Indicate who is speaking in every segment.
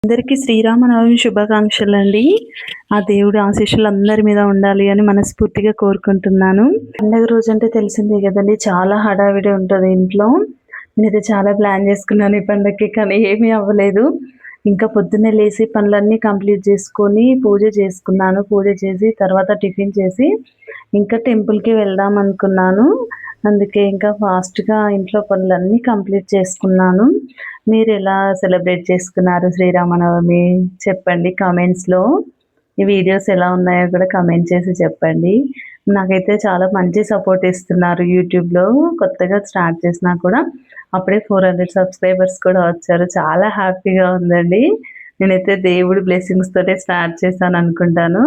Speaker 1: అందరికీ శ్రీరామనవమి శుభాకాంక్షలండి. ఆ దేవుడి ఆశీస్సులు అందరి మీద ఉండాలి అని మనస్ఫూర్తిగా కోరుకుంటున్నాను. పండగ రోజంటే తెలిసిందే కదండి, చాలా హడావిడి ఉంటుంది ఇంట్లో. నేనైతే చాలా ప్లాన్ చేసుకున్నాను ఈ పండగకి, కానీ ఏమీ అవ్వలేదు. ఇంకా పొద్దున్నే లేచి పనులన్నీ కంప్లీట్ చేసుకొని పూజ చేసుకున్నాను. పూజ చేసి తర్వాత టిఫిన్ చేసి ఇంకా టెంపుల్కి వెళ్దాం అనుకున్నాను. అందుకే ఇంకా ఫాస్ట్గా ఇంట్లో పనులన్నీ కంప్లీట్ చేసుకున్నాను. మీరు ఎలా సెలబ్రేట్ చేసుకున్నారు శ్రీరామనవమి చెప్పండి కామెంట్స్లో. ఈ వీడియోస్ ఎలా ఉన్నాయో కూడా కామెంట్ చేసి చెప్పండి. నాకైతే చాలా మంచి సపోర్ట్ ఇస్తున్నారు యూట్యూబ్లో. కొత్తగా స్టార్ట్ చేసినా కూడా అప్పుడే 400 సబ్స్క్రైబర్స్ కూడా వచ్చారు. చాలా హ్యాపీగా ఉందండి. నేనైతే దేవుడి బ్లెస్సింగ్స్ తోటే స్టార్ట్ చేశాను అనుకుంటాను.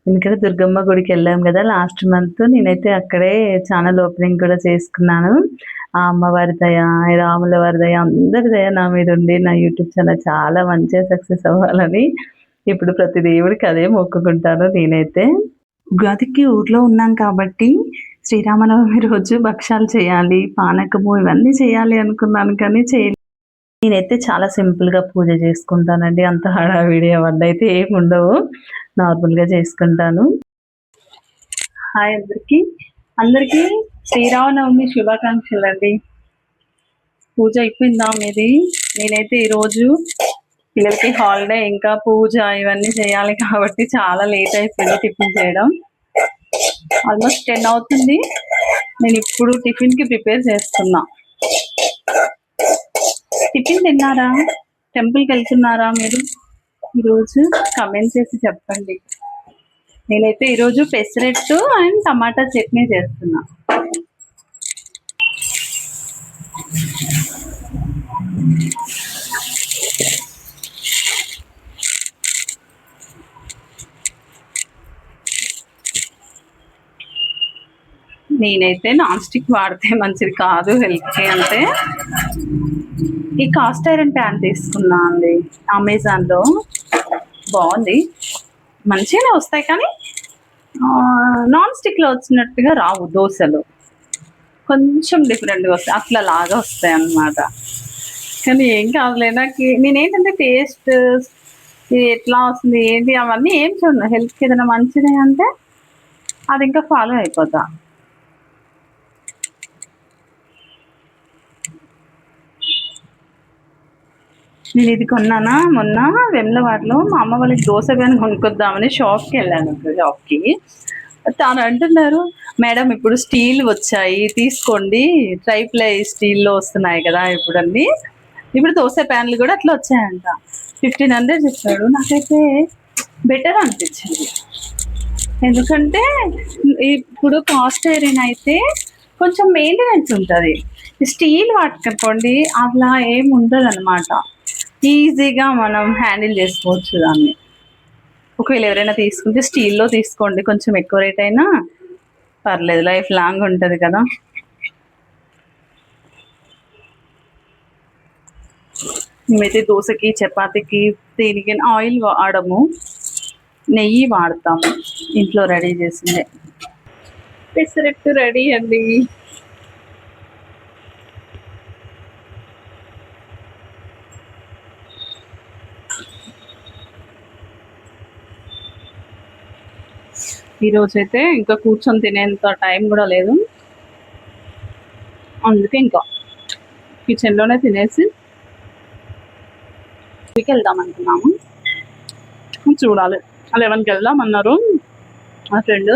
Speaker 1: ఎందుకంటే దుర్గమ్మ గుడికి వెళ్ళాం కదా లాస్ట్ మంత్. నేనైతే అక్కడే ఛానల్ ఓపెనింగ్ కూడా చేసుకున్నాను. ఆ అమ్మవారి దయ, రాముల వారి దయ, అందరి దయ నా మీద ఉండి నా యూట్యూబ్ ఛానల్ చాలా మంచిగా సక్సెస్ అవ్వాలని ఇప్పుడు ప్రతి దేవుడికి అదే మొక్కుకుంటాను నేనైతే. ఉగాదికి ఊర్లో ఉన్నాం కాబట్టి శ్రీరామనవమి రోజు భక్షాలు చేయాలి, పానకము ఇవన్నీ చేయాలి అనుకున్నాను, కానీ చేయలేదు. నేనైతే చాలా సింపుల్గా పూజ చేసుకుంటానండి. అంత హడావిడి అవన్నీ అయితే ఏమి ఉండవు, నార్మల్గా చేసుకుంటాను. హాయ్ అందరికీ శ్రీరామనవమి శుభాకాంక్షలు అండి. పూజ అయిపోయిందా మీది? నేనైతే ఈరోజు పిల్లలకి హాలిడే, ఇంకా పూజ ఇవన్నీ చేయాలి కాబట్టి చాలా లేట్ అయిపోయింది టిఫిన్ చేయడం. ఆల్మోస్ట్ 10 అవుతుంది. నేను ఇప్పుడు టిఫిన్కి ప్రిపేర్ చేస్తున్నా. టిఫిన్ తిన్నారా? టెంపుల్కి వెళ్తున్నారా మీరు ఈరోజు? కమెంట్ చేసి చెప్పండి. నేనైతే ఈరోజు పెసరెట్టు అండ్ టమాటా చట్నీ చేస్తున్నా. నేనైతే నాన్ స్టిక్ వాడితే మంచిది కాదు హెల్త్కి. అంటే ఈ కాస్ట్ ఐరన్ ప్యాన్ తీసుకున్నా అండి అమెజాన్లో. బాగుంది, మంచిగానే వస్తాయి, కానీ నాన్ స్టిక్లో వచ్చినట్టుగా రావు దోశలు. కొంచెం డిఫరెంట్గా వస్తాయి, అట్లా లాగా వస్తాయి అన్నమాట. కానీ ఏం కాదులే. నాకు నేనేంటంటే టేస్ట్ ఎట్లా వస్తుంది ఏంటి అవన్నీ ఏం చూడను. హెల్త్కి ఏదైనా మంచిది అంటే అది ఇంకా ఫాలో అయిపోతా. నేను ఇది కొన్నానా మొన్న వెమ్లవాడలో. మా అమ్మ వాళ్ళకి దోశ ప్యాన్ కొనుక్కొద్దామని షాప్కి వెళ్ళాను. షాప్కి తాను అంటున్నారు, మేడం ఇప్పుడు స్టీల్ వచ్చాయి తీసుకోండి, ట్రైప్లై స్టీల్లో వస్తున్నాయి కదా ఇప్పుడు అన్నీ. ఇప్పుడు దోశ ప్యాన్లు కూడా అట్లా వచ్చాయంట. 1500 చెప్పాడు. నాకైతే బెటర్ అనిపించింది. ఎందుకంటే ఇప్పుడు కాస్ట్ ఐరన్ అయితే కొంచెం మెయింటెనెన్స్ ఉంటుంది. స్టీల్ వాడుకోండి అట్లా ఏం ఉండదు అనమాట. ఈజీగా మనం హ్యాండిల్ చేసుకోవచ్చు దాన్ని. ఒకవేళ ఎవరైనా తీసుకుంటే స్టీల్లో తీసుకోండి, కొంచెం ఎక్కువ రేట్ అయినా పర్లేదు, లైఫ్ లాంగ్ ఉంటుంది కదా. మేమైతే దోశకి చపాతీకి దేనికి ఆయిల్ వాడము, నెయ్యి వాడతాము. ఇంట్లో రెడీ చేసిందే. పెసరెట్టు రెడీ అండి. ఈరోజు అయితే ఇంకా కూర్చొని తినేంత టైం కూడా లేదు, అందుకే ఇంకా కిచెన్లోనే తినేసి వెళ్దాం అనుకున్నాము. చూడాలి, 11కి వెళ్దాం అన్నారు మా ఫ్రెండ్.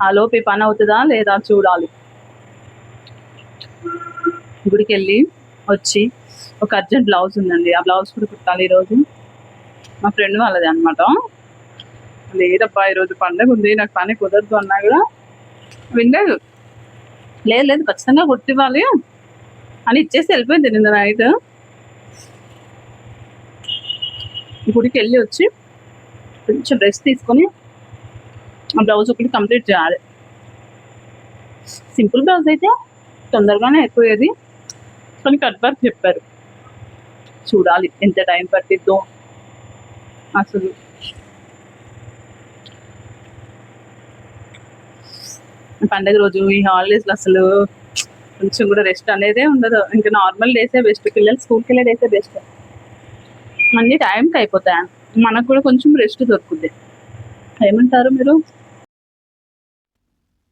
Speaker 1: ఆ లోపు పని అవుతుందా లేదా చూడాలి. గుడికి వెళ్ళి వచ్చి ఒక అర్జెంట్ బ్లౌజ్ ఉందండి, ఆ బ్లౌజ్ కూడా కుట్టాలి ఈరోజు. మా ఫ్రెండ్ వాళ్ళది అనమాట. లేదబ్బా ఈరోజు పండగ ఉంది, నాకు పని కుదరదు అన్నా కూడా వినలేదు. లేదు ఖచ్చితంగా కుట్టివ్వాలి అని ఇచ్చేసి వెళ్ళిపోయింది నిన్న నైట్. గుడికి వెళ్ళి వచ్చి కొంచెం రెస్ట్ తీసుకొని ఆ బ్లౌజ్ ఒకటి కంప్లీట్ చేయాలి. సింపుల్ బ్లౌజ్ అయితే తొందరగానే అయిపోయేది, కానీ కట్ వర్క్ చెప్పారు. చూడాలి ఎంత టైం పట్టిద్దో అసలు. పండగ రోజు ఈ హాలిడేస్లో అసలు కొంచెం కూడా రెస్ట్ అనేదే ఉండదు. ఇంకా నార్మల్ డేసే బెస్ట్, పిల్లలు స్కూల్కి వెళ్ళే డేసే బెస్ట్.
Speaker 2: అన్ని టైంకి అయిపోతాయి, మనకు కూడా కొంచెం రెస్ట్ దొరుకుతుంది. ఏమంటారు మీరు?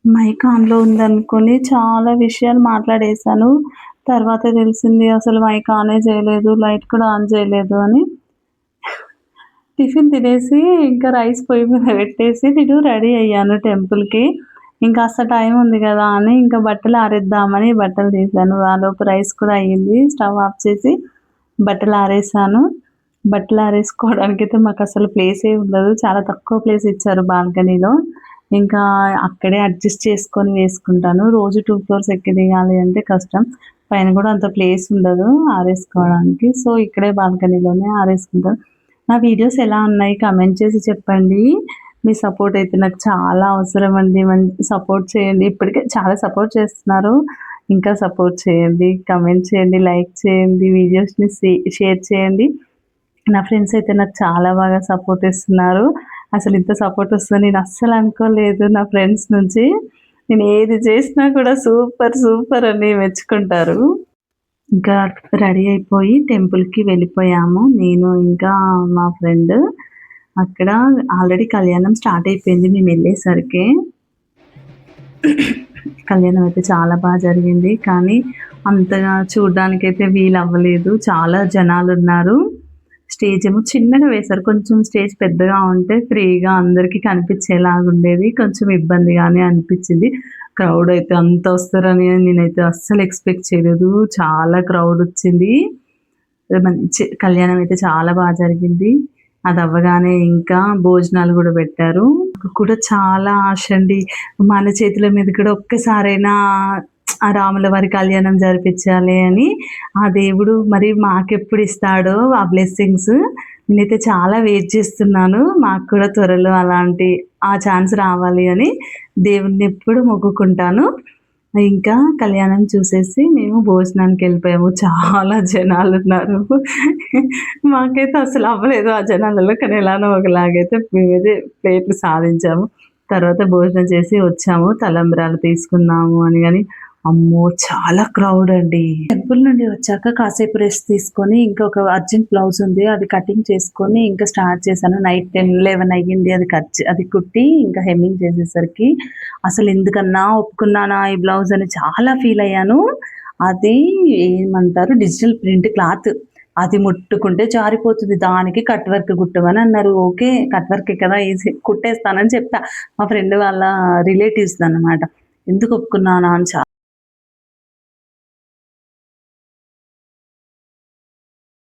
Speaker 1: మైక్ ఆన్‌లో ఉందనుకోని చాలా విషయాలు మాట్లాడేశాను. తర్వాత తెలిసింది అసలు మైక్ ఆనే చేయలేదు, లైట్ కూడా ఆన్ చేయలేదు అని. టిఫిన్ తినేసి ఇంకా రైస్ పొయ్యి మీద పెట్టేసి నేను రెడీ అయ్యాను టెంపుల్‌కి. ఇంకాస్త టైం ఉంది గదా అని ఇంకా బట్టలు ఆరేద్దామని బట్టలు తీశాను. ఆలోపు రైస్ కూడా అయ్యింది. స్టవ్ ఆఫ్ చేసి బట్టలు ఆరేసాను. బట్టలు ఆరేసుకోవడానికైతే మాకసలు ప్లేసే ఉండదు. చాలా తక్కువ ప్లేస్ ఇచ్చారు బాల్కనీలో. ఇంకా అక్కడే అడ్జస్ట్ చేసుకొని వేసుకుంటాను. రోజు 2 ఫ్లోర్స్ ఎక్కి దిగాలి అంటే కష్టం. పైన గూడా అంత ప్లేస్ ఉండదు ఆరేసుకోవడానికి. సో, ఇక్కడే బాల్కనీలోనే ఆరేసుకుంటాను. నా వీడియోస్ ఎలా ఉన్నాయి కామెంట్ చేసి చెప్పండి. మీ సపోర్ట్ అయితే నాకు చాలా అవసరం అండి. సపోర్ట్ చేయండి. ఇప్పటికే చాలా సపోర్ట్ చేస్తున్నారు. ఇంకా సపోర్ట్ చేయండి. కామెంట్ చేయండి, లైక్ చేయండి, వీడియోస్‌ని షేర్ చేయండి. నా ఫ్రెండ్స్ అయితే నాకు చాలా బాగా సపోర్ట్ ఇస్తున్నారు. అసలు ఇంత సపోర్ట్ వస్తదని నేను అస్సలు అనుకోలేదు నా ఫ్రెండ్స్ నుంచి. నేను ఏది చేసినా కూడా సూపర్, సూపర్ అని మెచ్చుకుంటారు. ఇంకా రెడీ అయిపోయి టెంపుల్‌కి వెళ్ళిపోయాము. నేను ఇంకా మా ఫ్రెండ్. అక్కడ ఆల్రెడీ కళ్యాణం స్టార్ట్ అయిపోయింది మేమెళ్ళేసరికి. కళ్యాణం అయితే చాలా జరిగింది. కానీ అంతగా చూడ్డానికైతే వీలవ్వలేదు. చాలా జనాలున్నారు. స్టేజ్ ఏమో చిన్నగా వేశారు. కొంచెం స్టేజ్ పెద్దగా ఉంటే ఫ్రీగా అందరికి కనిపించేలాగుండేది. కొంచెం ఇబ్బందిగానే అనిపించింది. క్రౌడ్ అయితే అంత వస్తారని నేనైతే అస్సలు ఎక్స్‌పెక్ట్ చేయలేదు. చాలా క్రౌడ్ వచ్చింది. మంచి కళ్యాణం అయితే చాలా జరిగింది. అది అవ్వగానే ఇంకా భోజనాలు గూడా పెట్టారు. నాకు కూడా చాలా ఆశ అండి. మన చేతుల మీద కూడా ఒక్కసారైనా ఆ రాముల వారి కళ్యాణం జరిపించాలి అని. ఆ దేవుడు మరి మాకెప్పుడు ఇస్తాడో ఆ బ్లెస్సింగ్స్. నేనైతే చాలా వెయిట్ చేస్తున్నాను. మాకు కూడా త్వరలో అలాంటి ఆ ఛాన్స్ రావాలి అని దేవుడిని ఎప్పుడు మొక్కుకుంటాను. ఇంకా కళ్యాణం చూసేసి మేము భోజనానికెళ్ళిపోయాము. చాలా జనాలున్నారు. మాకైతే అసలు అవ్వలేదు ఆ జనాలలో. కానీ ఎలానో ఒకలాగైతే మేమైతే ప్లేట్లు సాధించాము. తర్వాత భోజనం చేసి వచ్చాము. తలంబ్రాలు తీసుకుందాము అని గాని, అమ్మో! చాలా క్రౌడ్ అండి. టెంపుల్ నుండి వచ్చాక కాసేపు రెస్ట్ తీసుకొని ఇంకొక అర్జెంట్ బ్లౌజ్ ఉంది. అది కటింగ్ చేసుకొని ఇంకా స్టార్ట్ చేశాను. నైట్ 10, 11 అయ్యింది. అది కుట్టి ఇంకా హెమ్మింగ్ చేసేసరికి అసలు ఎందుకన్నా ఒప్పుకున్నానా ఈ బ్లౌజ్ అని చాలా ఫీల్ అయ్యాను. అది ఏమంటారు డిజిటల్ ప్రింట్ క్లాత్. అది ముట్టుకుంటే జారిపోతుంది. దానికి కట్ వర్క్ కుట్టమని అన్నారు. ఓకే. కట్ వర్కే కదా ఈజీ కుట్టేస్తానని చెప్పా. మా ఫ్రెండ్ వాళ్ళ రిలేటివ్స్‌దనమాట. ఎందుకు ఒప్పుకున్నానా అని